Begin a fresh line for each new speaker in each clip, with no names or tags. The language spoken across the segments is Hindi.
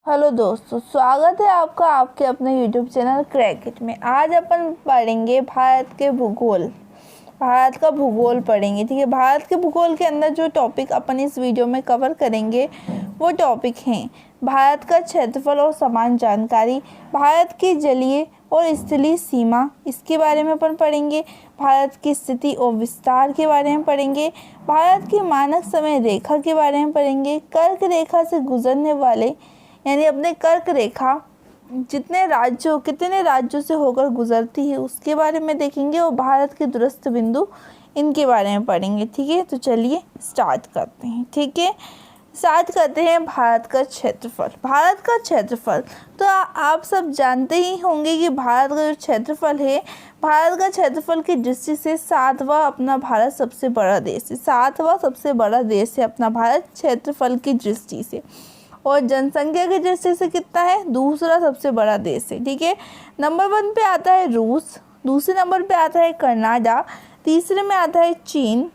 हेलो दोस्तों, स्वागत है आपका आपके अपने यूट्यूब चैनल क्रैकेट में। आज अपन पढ़ेंगे भारत के भूगोल। भारत का भूगोल पढ़ेंगे, ठीक है। भारत के भूगोल के अंदर जो टॉपिक अपन इस वीडियो में कवर करेंगे वो टॉपिक हैं भारत का क्षेत्रफल और समान जानकारी, भारत की जलीय और स्थलीय सीमा, इसके बारे में अपन पढ़ेंगे। भारत की स्थिति और विस्तार के बारे में पढ़ेंगे। भारत की मानक समय रेखा के बारे में पढ़ेंगे। कर्क रेखा से गुजरने वाले यानी अपने कर्क रेखा कितने राज्यों से होकर गुजरती है उसके बारे में देखेंगे और भारत के दूरस्थ बिंदु इनके बारे में पढ़ेंगे, ठीक है। तो चलिए स्टार्ट करते हैं, ठीक है। स्टार्ट करते हैं भारत का क्षेत्रफल। भारत का क्षेत्रफल तो आप सब जानते ही होंगे कि भारत का जो क्षेत्रफल है, भारत का क्षेत्रफल की दृष्टि से सातवां अपना भारत सबसे बड़ा देश है। सातवां सबसे बड़ा देश है अपना भारत क्षेत्रफल की दृष्टि से, और जनसंख्या की दृष्टि से कितना है, दूसरा सबसे बड़ा देश है, ठीक है। नंबर 1 पे आता है रूस, दूसरे नंबर पे आता है कनाडा, तीसरे में आता है चीन,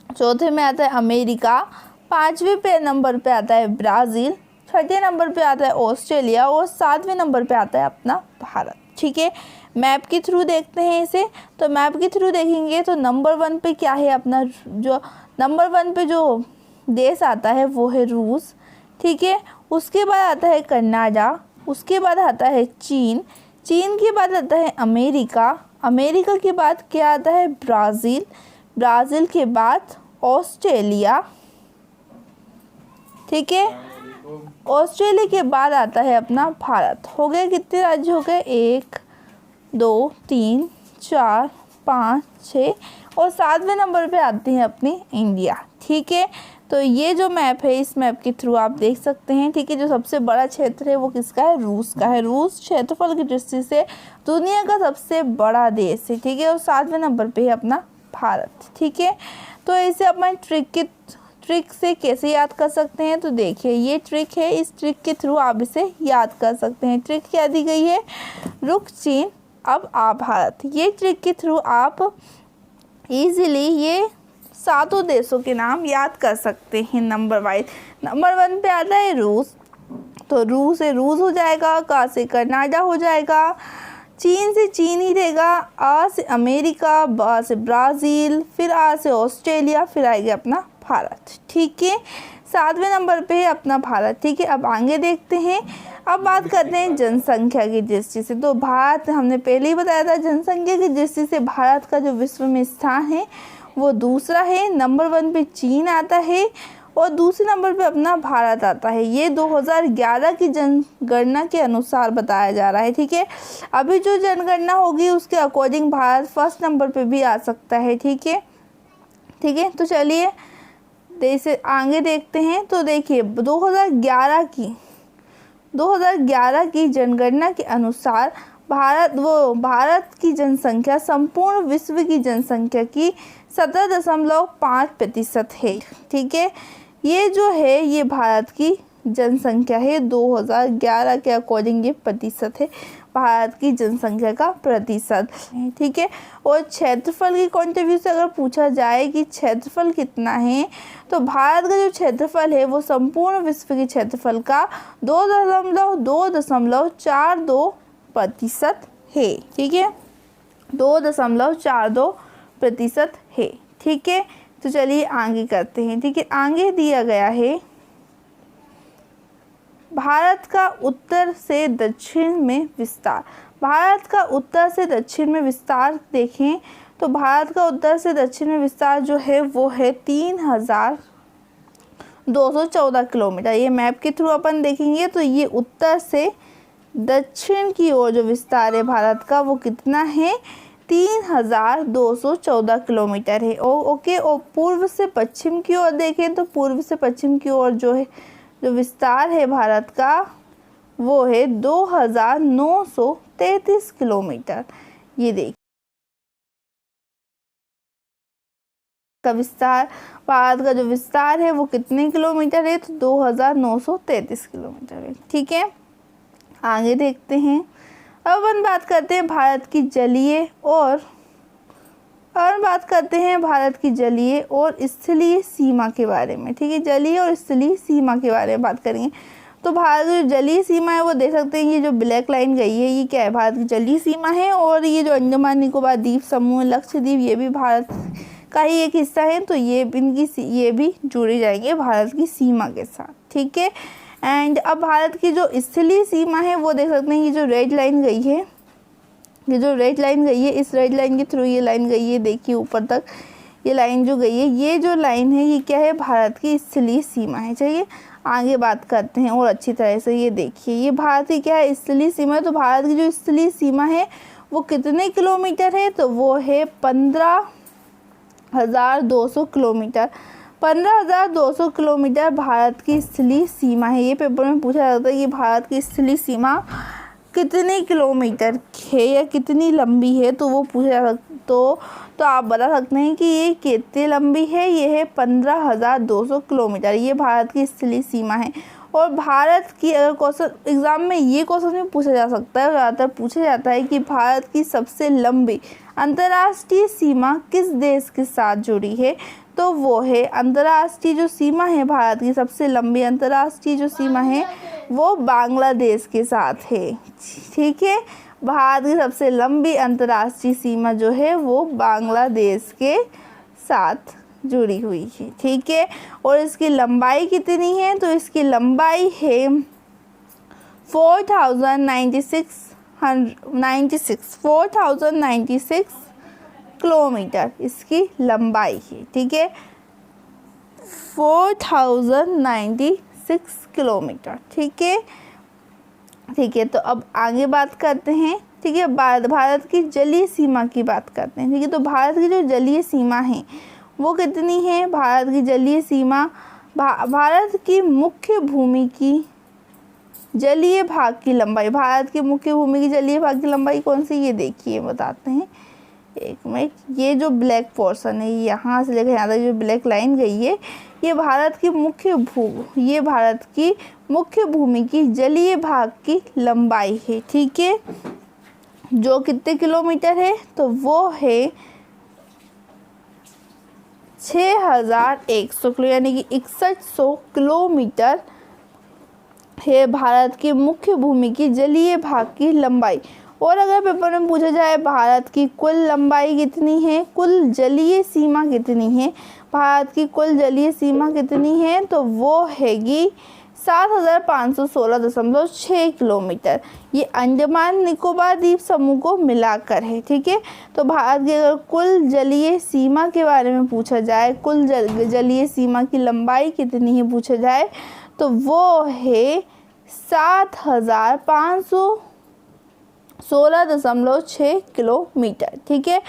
चौथे में आता है अमेरिका, पांचवें पे नंबर पे आता है ब्राज़ील, छठे नंबर पे आता है ऑस्ट्रेलिया और सातवें नंबर पे आता है अपना भारत, ठीक है। मैप के थ्रू देखते हैं इसे। तो मैप के थ्रू देखेंगे तो नंबर 1 पे क्या है अपना, जो नंबर 1 पे जो देश आता है वो है रूस, ठीक है। उसके बाद आता है कनाडा, उसके बाद आता है चीन, चीन के बाद आता है अमेरिका, अमेरिका के बाद क्या आता है ब्राज़ील, ब्राज़ील के बाद ऑस्ट्रेलिया, ठीक है। ऑस्ट्रेलिया के बाद आता है अपना भारत। हो गए कितने राज्य हो गए, 1 2 3 4 5 6 और 7वें नंबर पे आती है अपनी इंडिया, ठीक है। तो ये जो मैप है इस मैप के थ्रू आप देख सकते हैं, ठीक है। जो सबसे बड़ा क्षेत्र है वो किसका है, रूस का है। रूस क्षेत्रफल की दृष्टि से दुनिया का सबसे बड़ा देश है, ठीक है। और 7वें नंबर पे है अपना भारत, ठीक है। तो इसे अपन ट्रिक से कैसे याद कर सकते हैं, तो देखिए ये ट्रिक है, इस ट्रिक के थ्रू आप इसे याद कर सकते हैं। ट्रिक क्या दी गई है, रुक चीन अब आ भारत। ये ट्रिक के थ्रू आप इजीली ये 7 देशों के नाम याद कर सकते हैं नंबर वाइज। नंबर 1 पे आता है रूस, तो रूस से रूस हो जाएगा, का से कनाडा हो जाएगा, चीन से चीन ही रहेगा, आ से अमेरिका, बा से ब्राज़ील, फिर आ से ऑस्ट्रेलिया, फिर आएगा अपना भारत, ठीक है। 7वें नंबर पे है अपना भारत, ठीक है। अब आगे देखते हैं। अब बात करते हैं जनसंख्या की दृष्टि से। तो भारत हमने पहले ही बताया था, जनसंख्या की दृष्टि से भारत का जो विश्व में स्थान है वो दूसरा है। नंबर 1 पे चीन आता है और दूसरे नंबर पे अपना भारत आता है। ये 2011 की जनगणना के अनुसार बताया जा रहा है, ठीक है। अभी जो जनगणना होगी उसके अकॉर्डिंग भारत फर्स्ट नंबर पे भी आ सकता है, ठीक है, ठीक है। तो चलिए इसे आगे देखते हैं। तो देखिए 2011 की जनगणना के अनुसार भारत की जनसंख्या संपूर्ण विश्व की जनसंख्या की 17.5% है, ठीक है। ये जो है ये भारत की जनसंख्या है 2011 के अकॉर्डिंग, ये प्रतिशत है भारत की जनसंख्या का प्रतिशत, ठीक है। और क्षेत्रफल की पॉइंट से अगर पूछा जाए कि क्षेत्रफल कितना है, तो भारत का जो क्षेत्रफल है वो संपूर्ण विश्व के क्षेत्रफल का 2.42% है, ठीक है। 2.42% है, ठीक है। तो चलिए आगे करते हैं, ठीक है। आगे दिया गया है भारत का उत्तर से दक्षिण में विस्तार। भारत का उत्तर से दक्षिण में विस्तार देखें तो भारत का उत्तर से दक्षिण में विस्तार जो है वो है 3214 किलोमीटर। ये मैप के थ्रू अपन देखेंगे तो ये उत्तर से दक्षिण की ओर जो विस्तार है भारत का वो कितना है, 3214 किलोमीटर है। ओके। और पूर्व से पश्चिम की ओर देखें तो पूर्व से पश्चिम की ओर जो है जो विस्तार है भारत का वो है 2933 किलोमीटर। ये देखिए का विस्तार, भारत का जो विस्तार है वो कितने किलोमीटर है, तो 2933 किलोमीटर है, ठीक है। आगे देखते हैं। अब अपन बात करते हैं भारत की जलीय और स्थलीय सीमा के बारे में, ठीक है। जलीय और स्थलीय सीमा के बारे में बात करेंगे। तो भारत की जो जलीय सीमा है वो देख सकते हैं, ये जो ब्लैक लाइन गई है ये क्या है, भारत की जलीय सीमा है। और ये जो अंडमान निकोबार द्वीप समूह, लक्षद्वीप, ये भी भारत का ही एक हिस्सा है, तो ये भी जुड़े जाएंगे भारत की सीमा के साथ, ठीक है। एंड अब भारत की जो स्थलीय सीमा है वो देख सकते हैं, ये जो रेड लाइन गई है, ये जो रेड लाइन गई है, इस रेड लाइन के थ्रू ये लाइन गई है, देखिए ऊपर तक ये लाइन जो गई है, ये जो लाइन है ये क्या है, भारत की स्थलीय सीमा है। चलिए आगे बात करते हैं और अच्छी तरह से। ये देखिए ये भारत की क्या है, स्थलीय सीमा है। तो भारत की जो स्थलीय सीमा है वो कितने किलोमीटर है, तो वो है 15,200 किलोमीटर। 15,200 किलोमीटर भारत की स्थलीय सीमा है। ये पेपर में पूछा जाता है कि भारत की स्थलीय सीमा कितने किलोमीटर है या कितनी लंबी है, तो वो पूछा जा सकता तो आप बता सकते हैं कि ये कितनी लंबी है, ये है 15,200 किलोमीटर। ये भारत की स्थलीय सीमा है। और भारत की अगर क्वेश्चन एग्ज़ाम में ये क्वेश्चन भी पूछा जा सकता है, ज़्यादातर पूछा जाता है कि भारत की सबसे लंबी अंतर्राष्ट्रीय सीमा किस देश के साथ जुड़ी है, तो वो है अंतर्राष्ट्रीय जो सीमा है, भारत की सबसे लंबी अंतर्राष्ट्रीय जो सीमा है वो बांग्लादेश के साथ है, ठीक है। भारत की सबसे लंबी अंतर्राष्ट्रीय सीमा जो है वो बांग्लादेश के साथ जुड़ी हुई है, ठीक है। और इसकी लंबाई कितनी है, तो इसकी लंबाई है 4,096 किलोमीटर इसकी लंबाई है, ठीक है। 4,096 किलोमीटर, ठीक है, ठीक है। तो अब आगे बात करते हैं, ठीक है। भारत की जलीय सीमा की बात करते हैं, ठीक है। तो भारत की जो जलीय सीमा है वो कितनी है, भारत की जलीय सीमा, भारत की मुख्य भूमि की जलीय भाग की लंबाई, भारत की मुख्य भूमि की जलीय भाग की लंबाई कौन सी, ये देखिए बताते हैं, एक मिनट। ये जो ब्लैक पोर्शन है यहाँ से लेकर यहाँ तक जो ब्लैक लाइन गई है, ये भारत की मुख्य भूमि की जलीय भाग की लंबाई है, ठीक है। जो कितने किलोमीटर है, तो वो है 6,100 किलो, यानी कि 6100 किलोमीटर है भारत की मुख्य भूमि की जलीय भाग की लंबाई। और अगर पेपर में पूछा जाए भारत की कुल लंबाई कितनी है, कुल जलीय सीमा कितनी है, भारत की कुल जलीय सीमा कितनी है, तो वो हैगी 7,516.6 किलोमीटर। ये अंडमान निकोबार द्वीप समूह को मिलाकर है, ठीक है। तो भारत की अगर कुल जलीय सीमा के बारे में पूछा जाए, कुल जलीय सीमा की लंबाई कितनी है पूछा जाए, तो वो है 7,516.6 किलोमीटर, ठीक है।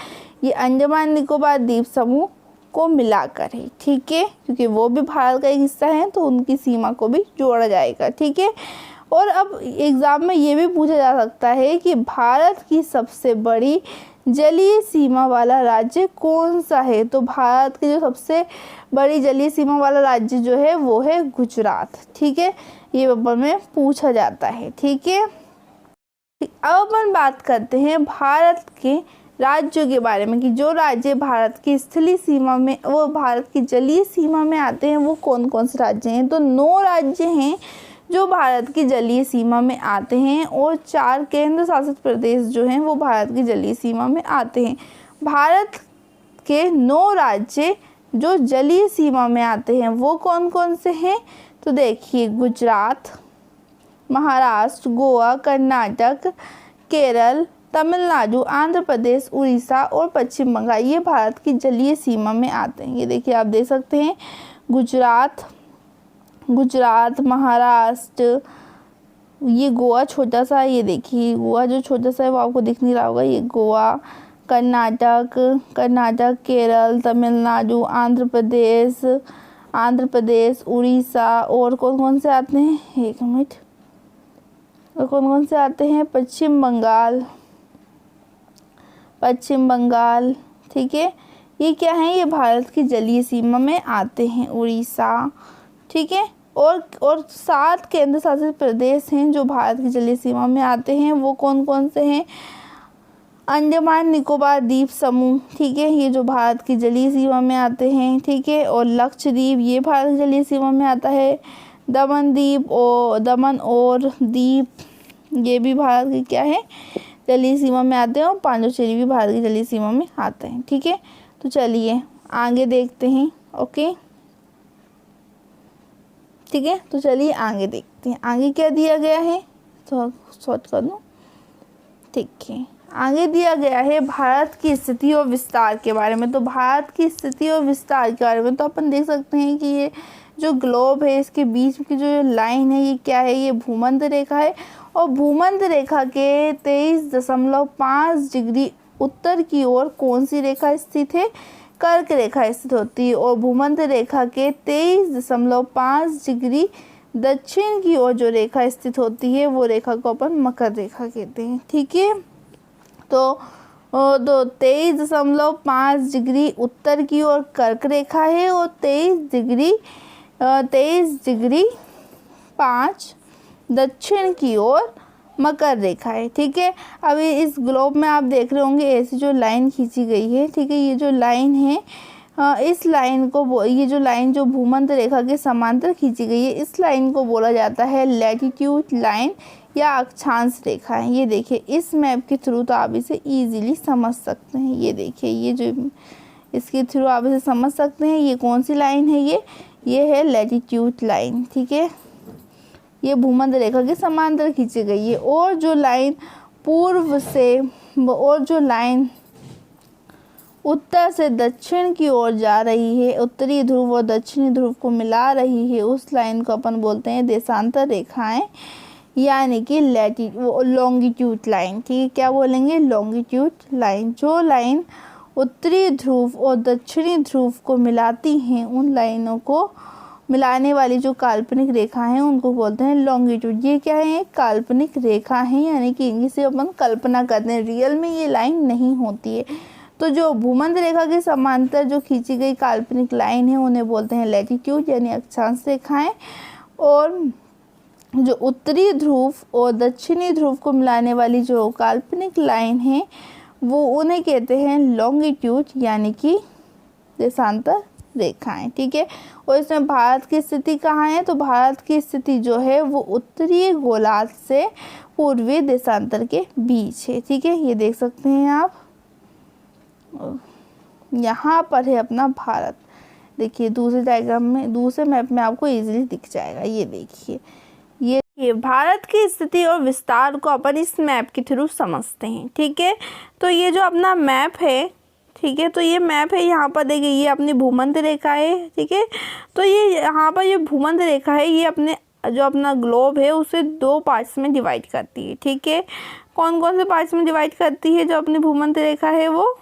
ये अंडमान निकोबार द्वीप समूह को मिलाकर है, ठीक है, क्योंकि वो भी भारत का एक हिस्सा है तो उनकी सीमा को भी जोड़ा जाएगा, ठीक है। और अब एग्ज़ाम में ये भी पूछा जा सकता है कि भारत की सबसे बड़ी जलीय सीमा वाला राज्य कौन सा है, तो भारत की जो सबसे बड़ी जलीय सीमा वाला राज्य जो है वो है गुजरात, ठीक है। ये पेपर में पूछा जाता है, ठीक है। अब अपन बात करते हैं भारत के राज्यों के बारे में कि जो राज्य भारत की स्थलीय सीमा में वो भारत की जलीय सीमा में आते हैं वो कौन कौन से राज्य हैं। तो 9 राज्य हैं जो भारत की जलीय सीमा में आते हैं और 4 केंद्र शासित प्रदेश जो हैं वो भारत की जलीय सीमा में आते हैं। भारत के 9 राज्य जो जलीय सीमा में आते हैं वो कौन कौन से हैं, तो देखिए गुजरात, महाराष्ट्र, गोवा, कर्नाटक, केरल, तमिलनाडु, आंध्र प्रदेश, उड़ीसा और पश्चिम बंगाल, ये भारत की जलीय सीमा में आते हैं। ये देखिए आप देख सकते हैं गुजरात, महाराष्ट्र, ये गोवा छोटा सा, ये देखिए गोवा जो छोटा सा है वो आपको दिख नहीं रहा होगा, ये गोवा, कर्नाटक, केरल, तमिलनाडु, आंध्र प्रदेश, उड़ीसा और कौन कौन से आते हैं, एक मिनट, और कौन कौन से आते हैं, पश्चिम बंगाल, ठीक है। ये क्या है, ये भारत की जलीय सीमा में आते हैं, उड़ीसा, ठीक है। और 7 केंद्र शासित प्रदेश हैं जो भारत की जलीय सीमा में आते हैं, वो कौन कौन से हैं, अंडमान निकोबार द्वीप समूह, ठीक है, ये जो भारत की जलीय सीमा में आते हैं, ठीक है। और लक्षद्वीप, ये भारत की जलीय सीमा में आता है। दमन और दीप ये भी भारत की क्या है, जलीय सीमा में आते हैं, और पांडिचेरी भी भारत की जलीय सीमा में आते हैं। ठीक है, तो चलिए आगे देखते हैं। ओके, ठीक है, तो चलिए आगे देखते हैं आगे क्या दिया गया है, तो शॉर्ट कर दूँ। ठीक है, आगे दिया गया है भारत की स्थिति और विस्तार के बारे में। तो भारत की स्थिति और विस्तार के बारे में तो अपन देख सकते हैं कि ये जो ग्लोब है इसके बीच की जो लाइन है ये क्या है, ये भूमध्य रेखा है, और भूमध्य रेखा के 23.5 डिग्री उत्तर की ओर कौन सी रेखा स्थित है, कर्क रेखा स्थित होती है, और भूमध्य रेखा के 23.5 डिग्री दक्षिण की ओर जो रेखा स्थित होती है वो रेखा को अपन मकर रेखा कहते हैं। ठीक है, तो 23.5 डिग्री उत्तर की ओर कर्क रेखा है, और 23.5 दक्षिण की ओर मकर रेखा है। ठीक है, अभी इस ग्लोब में आप देख रहे होंगे ऐसी जो लाइन खींची गई है। ठीक है, ये जो लाइन है इस लाइन को ये जो लाइन जो भूमध्य रेखा के समांतर खींची गई है इस लाइन को बोला जाता है लैटिट्यूड लाइन या अक्षांश रेखा है। ये देखिए इस मैप के थ्रू तो आप इसे इजीली समझ सकते हैं। ये देखिए ये जो इसके थ्रू आप इसे समझ सकते हैं। ये कौन सी लाइन है, ये है लैटिट्यूड लाइन। ठीक है, ये भूमध्य रेखा के समांतर खींची गई है, और जो लाइन पूर्व से और जो लाइन उत्तर से दक्षिण की ओर जा रही है, उत्तरी ध्रुव और दक्षिणी ध्रुव को मिला रही है, उस लाइन को अपन बोलते हैं देशांतर रेखाएं, यानी कि लॉन्गिट्यूड लाइन। ठीक है, क्या बोलेंगे, लॉन्गिट्यूड लाइन। जो लाइन उत्तरी ध्रुव और दक्षिणी ध्रुव को मिलाती हैं उन लाइनों को मिलाने वाली जो काल्पनिक रेखा हैं उनको बोलते हैं लॉन्गिट्यूड। ये क्या है, काल्पनिक रेखा है, यानी कि इनसे अपन कल्पना करते हैं, रियल में ये लाइन नहीं होती है। तो जो भूमध्य रेखा के समांतर जो खींची गई काल्पनिक लाइन है उन्हें बोलते हैं लैटिट्यूड यानी अक्षांश रेखाएं, और जो उत्तरी ध्रुव और दक्षिणी ध्रुव को मिलाने वाली जो काल्पनिक लाइन है वो उन्हें कहते हैं लॉन्गिट्यूड यानी कि देशांतर रेखाएं। ठीक है, और इसमें भारत की स्थिति कहाँ है, तो भारत की स्थिति जो है वो उत्तरी गोलार्ध से पूर्वी देशांतर के बीच है। ठीक है, ये देख सकते हैं आप, यहाँ पर है अपना भारत। देखिए दूसरे डायग्राम में, दूसरे मैप में आपको इजीली दिख जाएगा। ये देखिए ये भारत की स्थिति और विस्तार को अपन इस मैप के थ्रू समझते हैं। ठीक है, तो ये जो अपना मैप है, ठीक है, तो ये मैप है, यहाँ पर देखिए ये अपनी भूमध्य रेखा है। ठीक है, तो ये यहाँ पर ये भूमध्य रेखा है, ये अपने जो अपना ग्लोब है उसे 2 पार्ट्स में डिवाइड करती है। ठीक है, कौन कौन से पार्ट्स में डिवाइड करती है जो अपनी भूमध्य रेखा है वो,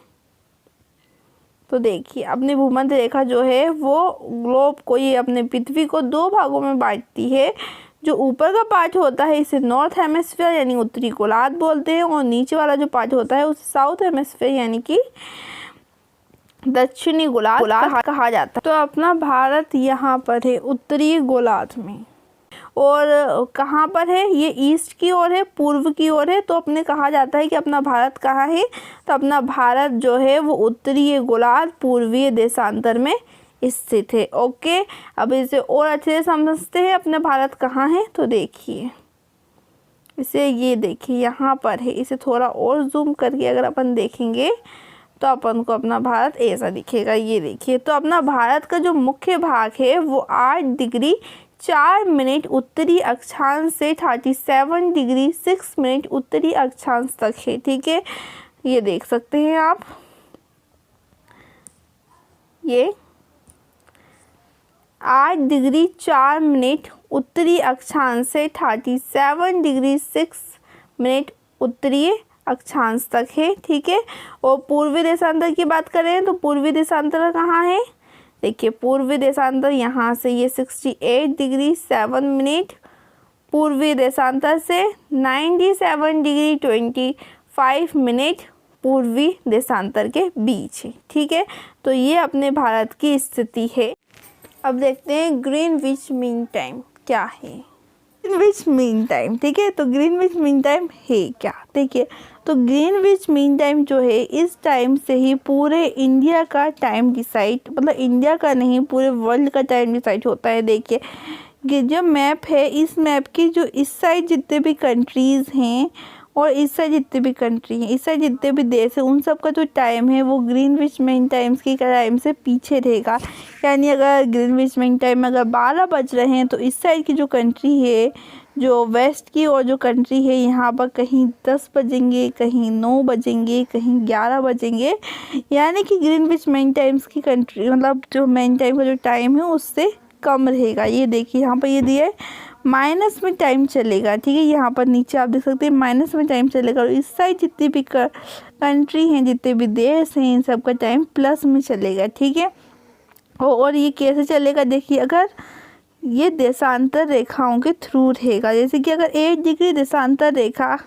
तो देखिए अपनी भूमध्य रेखा जो है वो ग्लोब को, ये अपने पृथ्वी को 2 भागों में बांटती है। जो ऊपर का पार्ट होता है इसे नॉर्थ हेमिस्फीयर यानी उत्तरी गोलार्ध बोलते हैं, और नीचे वाला जो पार्ट होता है उसे साउथ हेमिस्फीयर यानी कि दक्षिणी गोलार्ध कहा जाता है। तो अपना भारत यहाँ पर है उत्तरी गोलार्ध में, और कहाँ पर है, ये ईस्ट की ओर है, पूर्व की ओर है। तो अपने कहा जाता है कि अपना भारत कहाँ है, तो अपना भारत जो है वो उत्तरी गोलार्ध पूर्वीय देशांतर में स्थित है। ओके, अब इसे और अच्छे से समझते हैं अपना भारत कहाँ है। तो देखिए इसे, ये देखिए यहाँ पर है, इसे थोड़ा और जूम करके अगर अपन देखेंगे तो अपन को अपना भारत ऐसा दिखेगा। ये देखिए, तो अपना भारत का जो मुख्य भाग है वो 8 डिग्री 4 मिनट उत्तरी अक्षांश से 37 डिग्री 6 मिनट उत्तरी अक्षांश तक है। ठीक है, ये देख सकते हैं आप, ये 8 डिग्री 4 मिनट उत्तरी अक्षांश से 37 डिग्री 6 मिनट उत्तरी अक्षांश तक है। ठीक है, और पूर्वी देशांतर की बात करें तो पूर्वी देशांतर कहाँ है, देखिए पूर्वी देशांतर यहाँ से ये 68 डिग्री 7 मिनट पूर्वी देशांतर से 97 डिग्री 25 मिनट पूर्वी देशांतर के बीच है। ठीक है, तो ये अपने भारत की स्थिति है। अब देखते हैं ग्रीनविच मीन टाइम क्या है। ग्रीनविच मीन टाइम, ठीक है, तो ग्रीनविच मीन टाइम है क्या, देखिए तो ग्रीनविच मीन टाइम जो है इस टाइम से ही पूरे इंडिया का टाइम डिसाइड, मतलब इंडिया का नहीं पूरे वर्ल्ड का टाइम डिसाइड होता है। देखिए जो मैप है, इस मैप की जो इस साइड जितने भी कंट्रीज़ हैं और इस साइड जितने भी कंट्री हैं, इस साइड जितने भी देश हैं, उन सब का जो टाइम है वो ग्रीनविच मीन टाइम्स की टाइम से पीछे रहेगा। यानी अगर ग्रीनविच मीन टाइम अगर 12 बज रहे हैं तो इस साइड की जो कंट्री है, जो वेस्ट की और जो कंट्री है, यहाँ पर कहीं 10 बजेंगे, कहीं 9 बजेंगे, कहीं 11 बजेंगे। यानी कि ग्रीनविच मीन टाइम्स की कंट्री मतलब जो मीन टाइम का जो टाइम है उससे कम रहेगा। ये देखिए यहाँ पर ये दिया है माइनस में टाइम चलेगा, ठीक है। यहाँ पर नीचे आप देख सकते हैं माइनस में टाइम चलेगा। और इस साइड जितनी भी कंट्री हैं, जितने भी देश हैं, इन सब का टाइम प्लस में चलेगा, ठीक है। और ये कैसे चलेगा, देखिए अगर ये देशांतर रेखाओं के थ्रू रहेगा, जैसे कि अगर 8 डिग्री देशांतर रेखा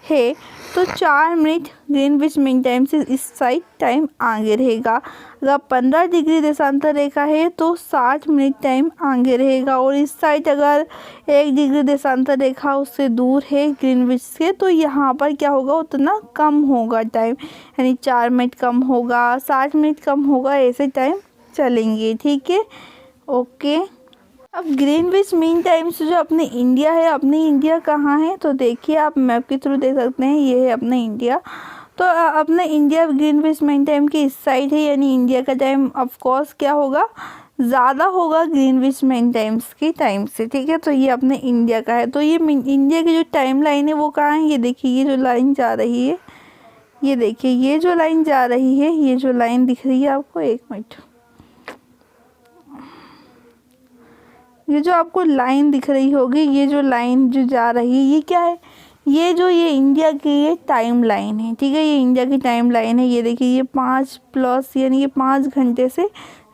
है तो 4 मिनट ग्रीनविच मीन टाइम से इस साइड टाइम आगे रहेगा। अगर 15 डिग्री देशांतर रेखा है तो 60 मिनट टाइम आगे रहेगा। और इस साइड अगर 1 डिग्री देशांतर रेखा उससे दूर है ग्रीनविच से, तो यहाँ पर क्या होगा, उतना कम होगा टाइम, यानी 4 मिनट कम होगा, 60 मिनट कम होगा, ऐसे टाइम चलेंगे, ठीक है। ओके, अब ग्रीनविच मीन टाइम से जो अपने इंडिया है, अपनी इंडिया कहाँ है, तो देखिए आप मैप के थ्रू देख सकते हैं, ये है अपना इंडिया। तो अपना इंडिया ग्रीनविच मीन टाइम की इस साइड है, यानी इंडिया का टाइम ऑफ कोर्स क्या होगा, ज़्यादा होगा ग्रीनविच मीन टाइम्स की टाइम से, ठीक है। तो ये अपने इंडिया का है। तो ये इंडिया की जो टाइम लाइन है वो कहाँ है, ये देखिए ये जो लाइन जा रही है, ये देखिए ये जो लाइन जा रही है, ये जो लाइन दिख रही है आपको, 1 मिनट, ये जो आपको लाइन दिख रही होगी, ये जो लाइन जो जा रही है, ये क्या है, ये इंडिया की ये टाइम लाइन है, ठीक है। ये इंडिया की टाइम लाइन है। ये देखिए ये 5 प्लस यानी ये 5 घंटे से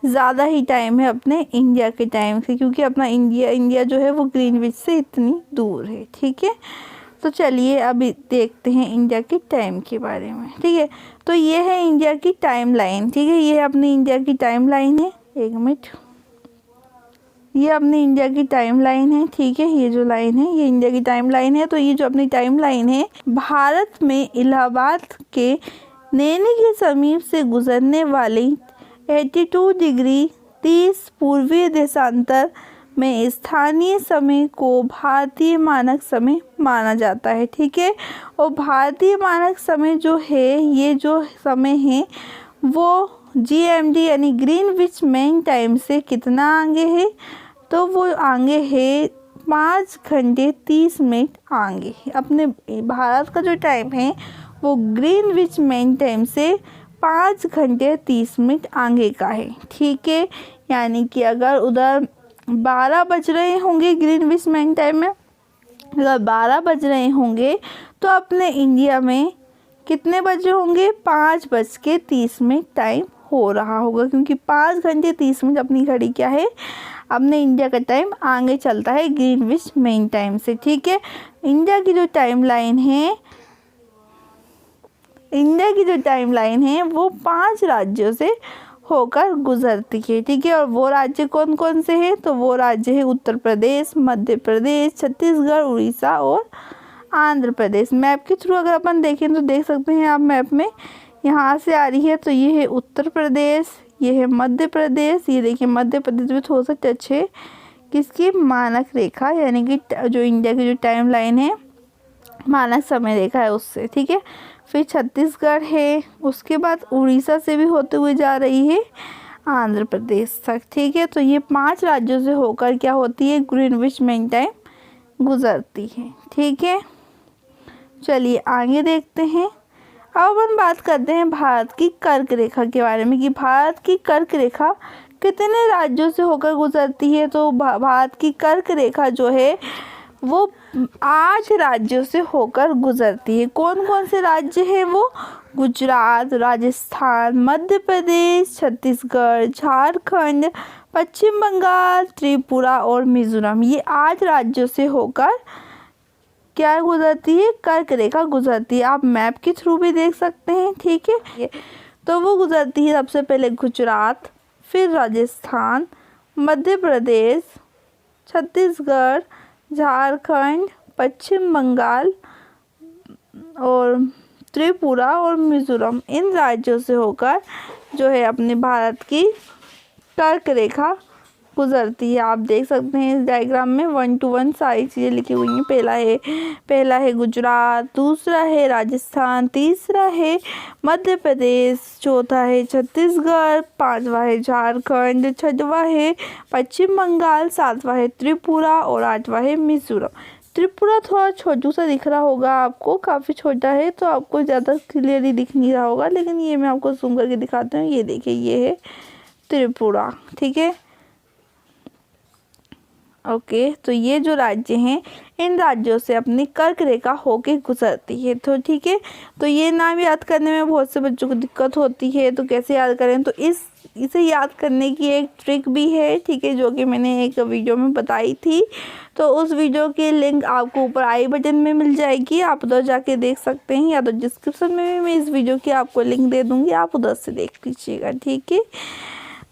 ज़्यादा ही टाइम है अपने इंडिया के टाइम से, क्योंकि अपना इंडिया जो है वो ग्रीनविच से इतनी दूर है, ठीक है। तो चलिए अभी देखते हैं इंडिया के टाइम के बारे में, ठीक है। तो ये है इंडिया की टाइम लाइन, ठीक है। ये अपनी इंडिया की टाइम लाइन है, 1 मिनट, ये अपनी इंडिया की टाइम लाइन है, ठीक है। ये जो लाइन है ये इंडिया की टाइम लाइन है। तो ये जो अपनी टाइम लाइन है, भारत में इलाहाबाद के नैनी के समीप से गुजरने वाली 82 डिग्री 30 पूर्वीय देशांतर में स्थानीय समय को भारतीय मानक समय माना जाता है, ठीक है। और भारतीय मानक समय जो है, ये जो समय है वो GMT यानी ग्रीनविच मीन टाइम से कितना आगे है, तो वो आगे है 5 घंटे 30 मिनट आगे है। अपने भारत का जो टाइम है वो ग्रीनविच मीन टाइम से 5 घंटे 30 मिनट आगे का है, ठीक है। यानी कि अगर उधर 12 बज रहे होंगे ग्रीनविच मीन टाइम में, अगर 12 बज रहे होंगे तो अपने इंडिया में कितने बजे होंगे, 5:30 टाइम हो रहा होगा, क्योंकि 5 घंटे 30 मिनट अपनी घड़ी क्या है, अपने इंडिया का टाइम आगे चलता है ग्रीनविच मीन टाइम से, ठीक है। इंडिया की जो टाइम लाइन है वो 5 राज्यों से होकर गुजरती है, ठीक है। और वो राज्य कौन कौन से हैं, तो वो राज्य है उत्तर प्रदेश, मध्य प्रदेश, छत्तीसगढ़, उड़ीसा और आंध्र प्रदेश। मैप के थ्रू अगर अपन देखें तो देख सकते हैं आप, मैप में यहाँ से आ रही है, तो ये है उत्तर प्रदेश, ये है मध्य प्रदेश। ये देखिए मध्य प्रदेश में थोड़ा सा टच है किसकी, मानक रेखा, यानी कि जो इंडिया की जो टाइम लाइन है मानक समय रेखा है उससे, ठीक है। फिर छत्तीसगढ़ है, उसके बाद उड़ीसा से भी होते हुए जा रही है आंध्र प्रदेश तक, ठीक है। तो ये 5 राज्यों से होकर क्या होती है, ग्रीनविच मीन टाइम गुजरती है, ठीक है। चलिए आगे देखते हैं। अब अपन बात करते हैं भारत की कर्क रेखा के बारे में, कि भारत की कर्क रेखा कितने राज्यों से होकर गुजरती है। तो भारत की कर्क रेखा जो है वो 8 राज्यों से होकर गुजरती है। कौन कौन से राज्य हैं वो, गुजरात, राजस्थान, मध्य प्रदेश, छत्तीसगढ़, झारखंड, पश्चिम बंगाल, त्रिपुरा और मिजोरम। ये 8 राज्यों से होकर क्या गुजरती है, कर्क रेखा गुजरती है। आप मैप के थ्रू भी देख सकते हैं, ठीक है। तो वो गुजरती है सबसे पहले गुजरात, फिर राजस्थान, मध्य प्रदेश, छत्तीसगढ़, झारखंड, पश्चिम बंगाल और त्रिपुरा और मिजोरम। इन राज्यों से होकर जो है अपने भारत की कर्क रेखा गुजरती है। आप देख सकते हैं इस डायग्राम में 1 to 1 सारी चीज़ें लिखी हुई हैं। पहला है गुजरात, दूसरा है राजस्थान, तीसरा है मध्य प्रदेश, चौथा है छत्तीसगढ़, पांचवा है झारखंड, छठवां है पश्चिम बंगाल, सातवां है त्रिपुरा और आठवां है मिजोरम। त्रिपुरा थोड़ा छोटू सा दिख रहा होगा आपको, काफ़ी छोटा है तो आपको ज़्यादा क्लियरली दिख नहीं रहा होगा, लेकिन ये मैं आपको जूम करके दिखाती हूँ। ये देखिए, ये है त्रिपुरा, ठीक है। ओके, तो ये जो राज्य हैं इन राज्यों से अपनी कर्क रेखा होके गुजरती है, तो ठीक है। तो ये नाम याद करने में बहुत से बच्चों को दिक्कत होती है, तो कैसे याद करें, तो इसे याद करने की एक ट्रिक भी है, ठीक है, जो कि मैंने एक वीडियो में बताई थी। तो उस वीडियो की लिंक आपको ऊपर आई बटन में मिल जाएगी, आप उधर जाके देख सकते हैं, या तो डिस्क्रिप्शन में भी मैं इस वीडियो की आपको लिंक दे दूँगी, आप उधर से देख लीजिएगा, ठीक है।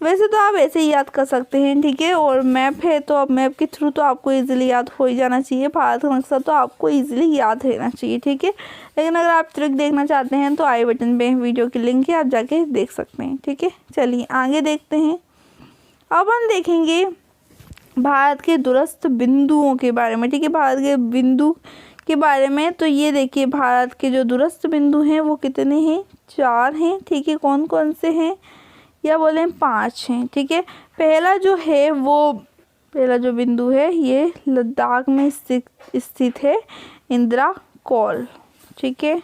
वैसे तो आप ऐसे ही याद कर सकते हैं, ठीक है। और मैप है तो अब मैप के थ्रू तो आपको इजीली याद हो ही जाना चाहिए। भारत का नक्शा तो आपको इजीली याद रहना चाहिए, ठीक है। लेकिन अगर आप ट्रिक देखना चाहते हैं तो आई बटन पे वीडियो की लिंक है, आप जाके देख सकते हैं, ठीक है। चलिए आगे देखते हैं। अब हम देखेंगे भारत के दूरस्थ बिंदुओं के बारे में, ठीक है। भारत के बिंदु के बारे में, तो ये देखिए भारत के जो दूरस्थ बिंदु हैं वो कितने हैं, 4 हैं, ठीक है। कौन कौन से हैं, या बोलें 5 हैं, ठीक है। पहला जो बिंदु है ये लद्दाख में स्थित है, इंदिरा कॉल, ठीक है।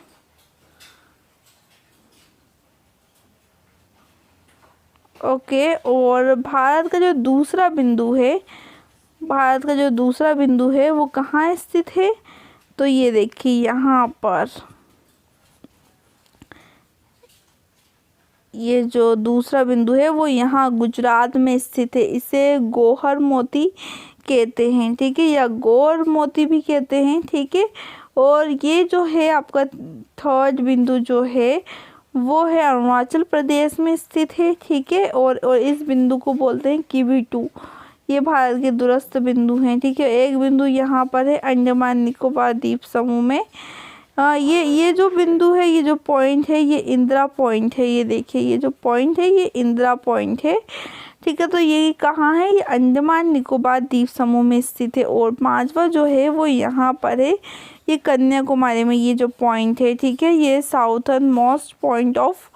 ओके, और भारत का जो दूसरा बिंदु है वो कहाँ स्थित है, तो ये देखिए यहाँ पर, ये जो दूसरा बिंदु है वो यहाँ गुजरात में स्थित है। इसे गौहर मोती कहते हैं, ठीक है, या गौर मोती भी कहते हैं, ठीक है। और ये जो है आपका थर्ड बिंदु जो है वो है अरुणाचल प्रदेश में स्थित है, ठीक है। और इस बिंदु को बोलते हैं किबी 2। ये भारत के दूरस्थ बिंदु हैं, ठीक है। एक बिंदु यहाँ पर है अंडमान निकोबार द्वीप समूह में। ये जो बिंदु है, ये जो पॉइंट है, ये इंदिरा पॉइंट है। ये देखिए, ये जो पॉइंट है ये इंदिरा पॉइंट है, ठीक है। तो ये कहाँ है, ये अंडमान निकोबार द्वीप समूह में स्थित है। और 5वां जो है वो यहाँ पर है, ये कन्याकुमारी में ये जो पॉइंट है, ठीक है। ये southern most point of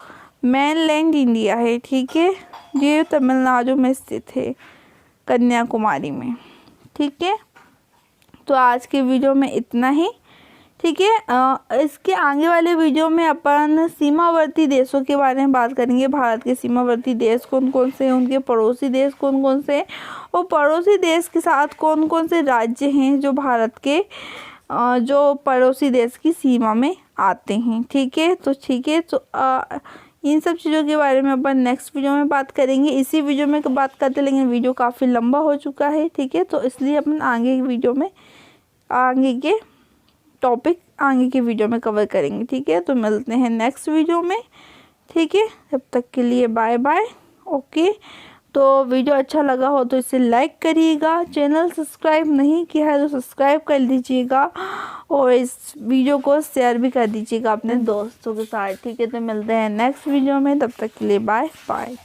mainland India है, ठीक है। ये तमिलनाडु में स्थित है, कन्याकुमारी में, ठीक है। तो आज के वीडियो में इतना ही, ठीक है। इसके आगे वाले वीडियो में अपन सीमावर्ती देशों के बारे में बात करेंगे। भारत के सीमावर्ती देश कौन कौन से हैं, उनके पड़ोसी देश कौन कौन से हैं, और पड़ोसी देश के साथ कौन कौन से राज्य हैं जो भारत के जो पड़ोसी देश की सीमा में आते हैं, ठीक है। तो ठीक है, तो इन सब चीज़ों के बारे में अपन नेक्स्ट वीडियो में बात करेंगे। इसी वीडियो में बात करते, लेकिन वीडियो काफ़ी लंबा हो चुका है, ठीक है। तो इसलिए अपन आगे की वीडियो में आगे के टॉपिक आगे के वीडियो में कवर करेंगे, ठीक है। तो मिलते हैं नेक्स्ट वीडियो में, ठीक है। तब तक के लिए बाय बाय। ओके, तो वीडियो अच्छा लगा हो तो इसे लाइक करिएगा, चैनल सब्सक्राइब नहीं किया है तो सब्सक्राइब कर लीजिएगा, और इस वीडियो को शेयर भी कर दीजिएगा अपने दोस्तों के साथ, ठीक है। तो मिलते हैं नेक्स्ट वीडियो में, तब तक के लिए बाय बाय।